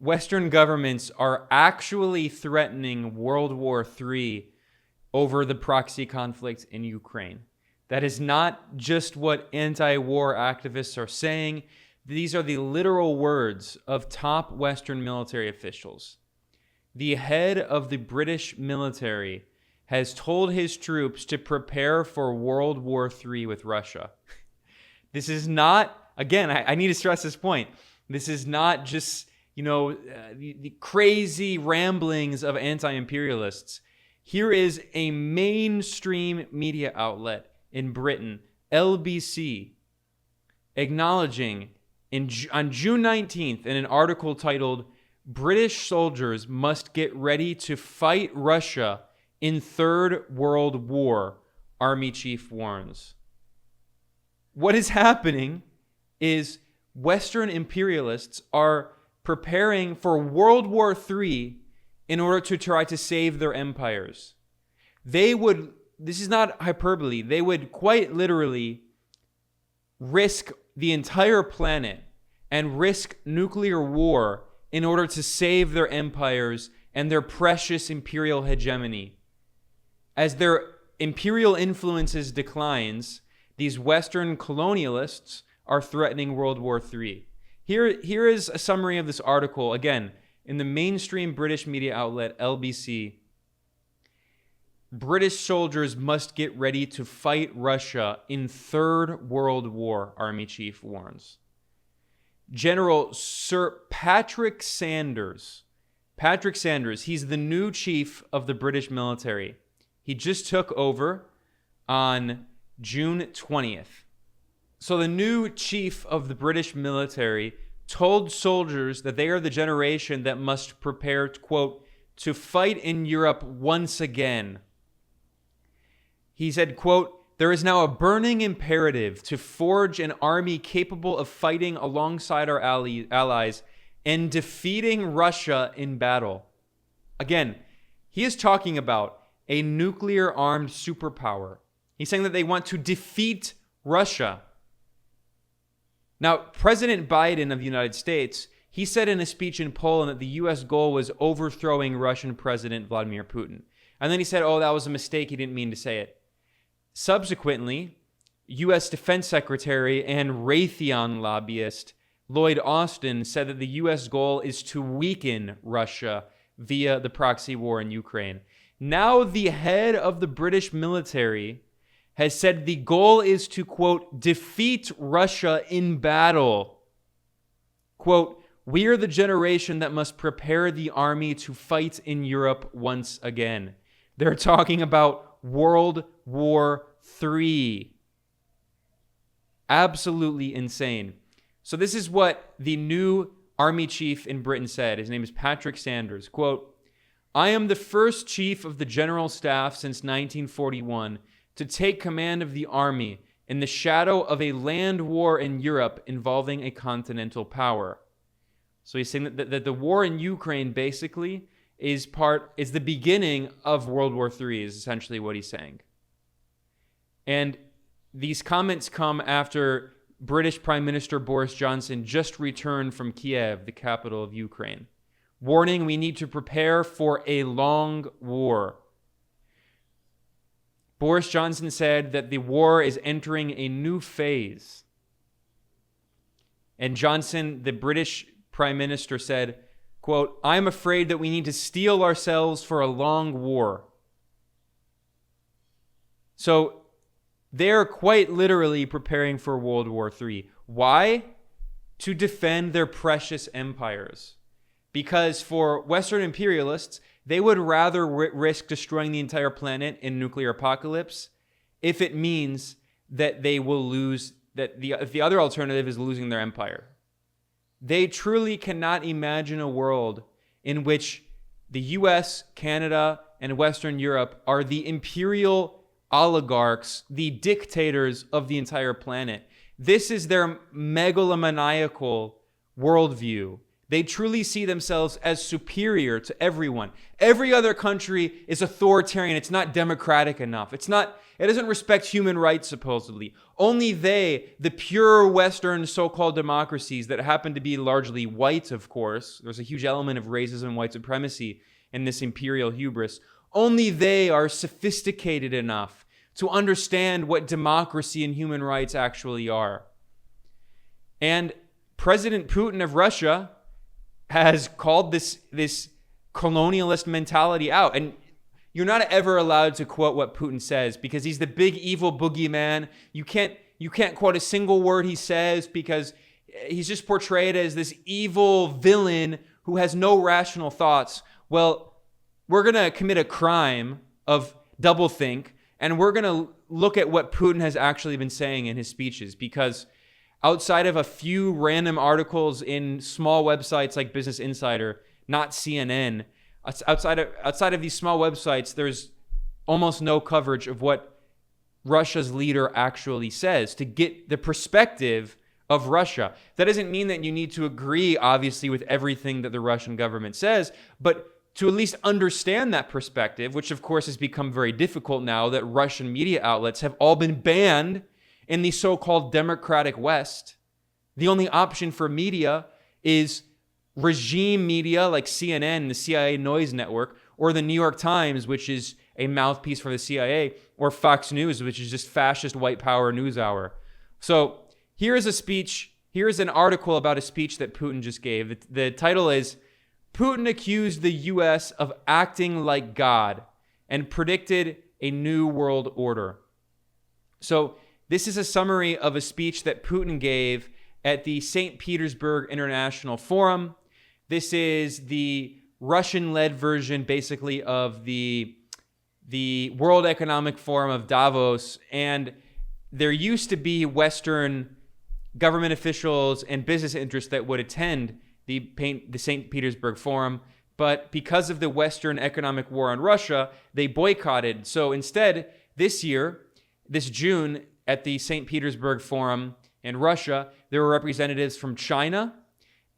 Western governments are actually threatening World War III over the proxy conflict in Ukraine. That is not just what anti-war activists are saying. These are the literal words of top Western military officials. The head of the British military has told his troops to prepare for World War III with Russia. This is not, again, I need to stress this point. This is not just, the crazy ramblings of anti-imperialists. Here is a mainstream media outlet in Britain, LBC, acknowledging on June 19th in an article titled, "British soldiers must get ready to fight Russia in Third World War," Army Chief warns. What is happening is Western imperialists are preparing for World War III in order to try to save their empires. This is not hyperbole, they would quite literally risk the entire planet and risk nuclear war in order to save their empires and their precious imperial hegemony. As their imperial influences declines, these Western colonialists are threatening World War III. Here is a summary of this article, again, in the mainstream British media outlet LBC. British soldiers must get ready to fight Russia in Third World War, Army Chief warns. General Sir Patrick Sanders, he's the new chief of the British military. He just took over on June 20th. So the new chief of the British military told soldiers that they are the generation that must prepare, quote, to fight in Europe once again. He said, quote, "There is now a burning imperative to forge an army capable of fighting alongside our allies and defeating Russia in battle." Again, he is talking about a nuclear-armed superpower. He's saying that they want to defeat Russia. Now, President Biden of the United States, he said in a speech in Poland that the U.S. goal was overthrowing Russian President Vladimir Putin. And then he said, that was a mistake. He didn't mean to say it. Subsequently, U.S. Defense Secretary and Raytheon lobbyist Lloyd Austin said that the U.S. goal is to weaken Russia via the proxy war in Ukraine. Now the head of the British military has said the goal is to, quote, defeat Russia in battle. Quote, "We are the generation that must prepare the army to fight in Europe once again." They're talking about World War III. Absolutely insane. So this is what the new army chief in Britain said. His name is Patrick Sanders. Quote, "I am the first chief of the general staff since 1941 to take command of the army in the shadow of a land war in Europe involving a continental power." So he's saying that the war in Ukraine basically is the beginning of World War III, is essentially what he's saying. And these comments come after British Prime Minister Boris Johnson just returned from Kiev, the capital of Ukraine, warning we need to prepare for a long war. Boris Johnson said that the war is entering a new phase. And Johnson, the British Prime Minister, said, quote, "I'm afraid that we need to steel ourselves for a long war." So they're quite literally preparing for World War III. Why? To defend their precious empires. Because for Western imperialists, they would rather risk destroying the entire planet in nuclear apocalypse if it means that they will lose, if the other alternative is losing their empire. They truly cannot imagine a world in which the US, Canada, and Western Europe are the imperial oligarchs, the dictators of the entire planet. This is their megalomaniacal worldview. They truly see themselves as superior to everyone. Every other country is authoritarian. It's not democratic enough. It doesn't respect human rights, supposedly. Only they, the pure Western so-called democracies that happen to be largely white, of course, there's a huge element of racism and white supremacy in this imperial hubris. Only they are sophisticated enough to understand what democracy and human rights actually are. And President Putin of Russia has called this colonialist mentality out. And you're not ever allowed to quote what Putin says because he's the big evil boogeyman. You can't quote a single word he says because he's just portrayed as this evil villain who has no rational thoughts. Well, we're going to commit a crime of doublethink, and we're going to look at what Putin has actually been saying in his speeches, because outside of a few random articles in small websites like Business Insider, not CNN, outside of these small websites, there's almost no coverage of what Russia's leader actually says to get the perspective of Russia. That doesn't mean that you need to agree, obviously, with everything that the Russian government says, but to at least understand that perspective, which of course has become very difficult now that Russian media outlets have all been banned in the so-called democratic West. The only option for media is regime media like CNN, the CIA noise network, or the New York Times, which is a mouthpiece for the CIA, or Fox News, which is just fascist white power news hour. So here is a speech, here is an article about a speech that Putin just gave. The title is, Putin accused the US of acting like God and predicted a new world order. So this is a summary of a speech that Putin gave at the St. Petersburg International Forum. This is the Russian-led version, basically, of the World Economic Forum of Davos. And there used to be Western government officials and business interests that would attend the St. Petersburg Forum. But because of the Western economic war on Russia, they boycotted. So instead, this June, at the St. Petersburg Forum in Russia, there were representatives from China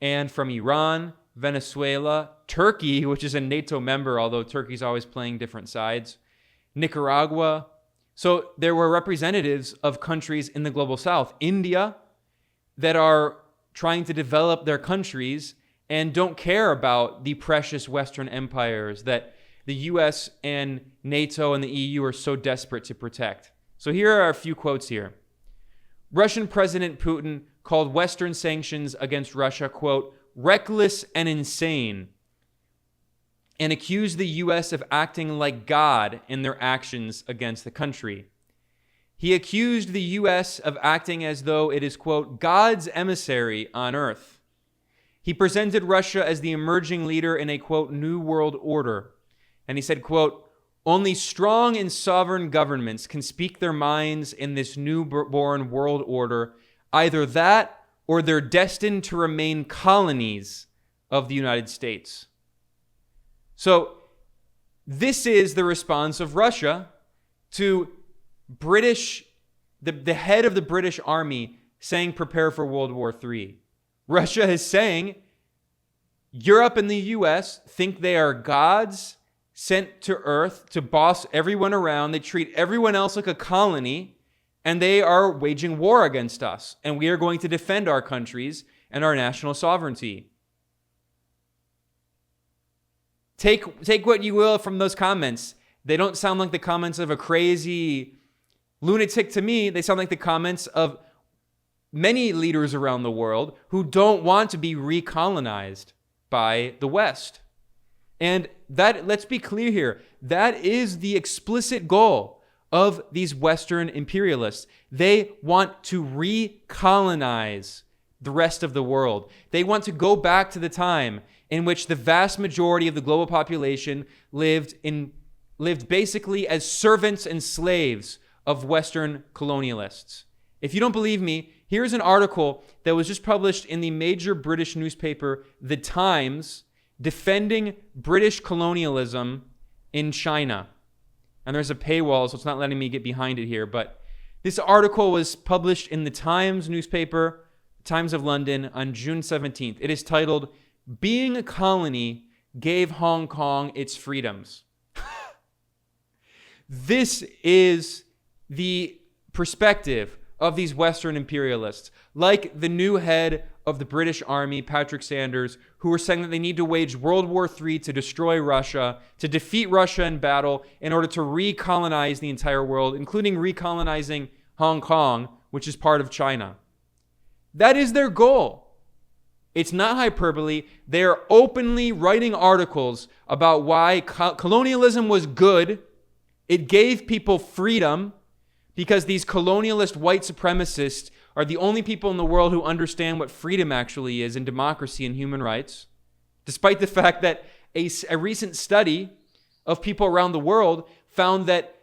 and from Iran, Venezuela, Turkey, which is a NATO member, although Turkey's always playing different sides, Nicaragua. So there were representatives of countries in the global south, India, that are trying to develop their countries and don't care about the precious Western empires that the US and NATO and the EU are so desperate to protect. So here are a few quotes here. Russian President Putin called Western sanctions against Russia, quote, reckless and insane, and accused the US of acting like God in their actions against the country. He accused the US of acting as though it is, quote, God's emissary on earth. He presented Russia as the emerging leader in a, quote, new world order. And he said, quote, only strong and sovereign governments can speak their minds in this newborn world order, either that or they're destined to remain colonies of the United States. So this is the response of Russia to the head of the British army saying prepare for World War III. Russia is saying Europe and the US think they are gods sent to Earth to boss everyone around. They treat everyone else like a colony, and they are waging war against us. And we are going to defend our countries and our national sovereignty. Take what you will from those comments. They don't sound like the comments of a crazy lunatic to me. They sound like the comments of many leaders around the world who don't want to be recolonized by the West. And that, let's be clear here, that is the explicit goal of these Western imperialists. They want to recolonize the rest of the world. They want to go back to the time in which the vast majority of the global population lived basically as servants and slaves of Western colonialists. If you don't believe me, here's an article that was just published in the major British newspaper, The Times, defending British colonialism in China. And there's a paywall, so it's not letting me get behind it here. But this article was published in the Times newspaper, Times of London, on June 17th. It is titled, being a colony gave Hong Kong its freedoms. This is the perspective of these Western imperialists, like the new head of the British Army, Patrick Sanders, who are saying that they need to wage World War III to destroy Russia, to defeat Russia in battle in order to recolonize the entire world, including recolonizing Hong Kong, which is part of China. That is their goal. It's not hyperbole. They are openly writing articles about why colonialism was good. It gave people freedom because these colonialist white supremacists are the only people in the world who understand what freedom actually is and democracy and human rights, despite the fact that a recent study of people around the world found that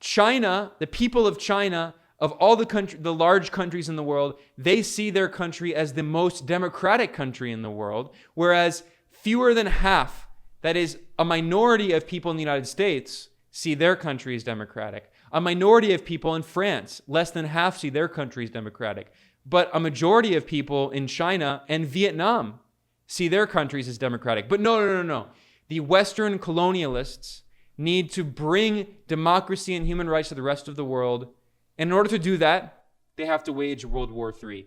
China, the people of China, of all the large countries in the world, they see their country as the most democratic country in the world, whereas fewer than half, that is a minority of people in the United States, see their country as democratic. A minority of people in France, less than half, see their country as democratic. But a majority of people in China and Vietnam see their countries as democratic. But no. The Western colonialists need to bring democracy and human rights to the rest of the world. And in order to do that, they have to wage World War III.